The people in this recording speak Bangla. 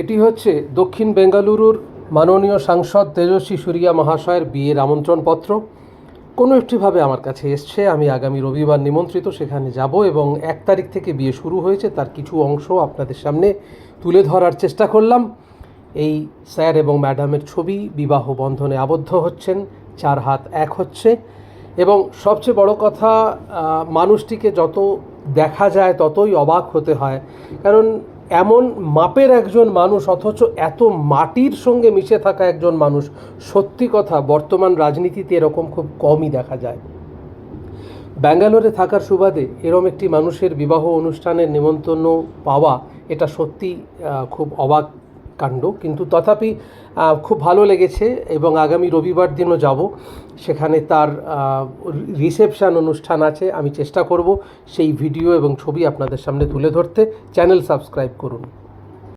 এটি হচ্ছে দক্ষিণ বেঙ্গালুরুর মাননীয় সাংসদ তেজস্বী সূর্যা মহাশয়ের বিয়ের আমন্ত্রণপত্র। কোনো একটিভাবে আমার কাছে এসছে, আমি আগামী রবিবার নিমন্ত্রিত, সেখানে যাব এবং 1 তারিখ থেকে বিয়ে শুরু হয়েছে তার কিছু অংশ আপনাদের সামনে তুলে ধরার চেষ্টা করলাম। এই স্যার এবং ম্যাডামের ছবি, বিবাহ বন্ধনে আবদ্ধ হচ্ছেন, 4 হাত এক হচ্ছে এবং সবচেয়ে বড় কথা, মানুষটিকে যত দেখা যায় ততই অবাক হতে হয়, কারণ এমন মাপের একজন মানুষ অথচ এত মাটির সঙ্গে মিশে থাকা একজন মানুষ সত্যি কথা বর্তমান রাজনীতিতে এরকম খুব কমই দেখা যায়। ব্যাঙ্গালোরে থাকার সুবাদে এরম একটি মানুষের বিবাহ অনুষ্ঠানের নিমন্ত্রণ পাওয়া এটা সত্যি খুব অবাক কাণ্ড, কিন্তু তথাপি খুব ভালো লেগেছে এবং আগামী রবিবার দিনও যাব। সেখানে তার রিসেপশন অনুষ্ঠান আছে, আমি চেষ্টা করব সেই ভিডিও এবং ছবি আপনাদের সামনে তুলে ধরতে। চ্যানেল সাবস্ক্রাইব করুন।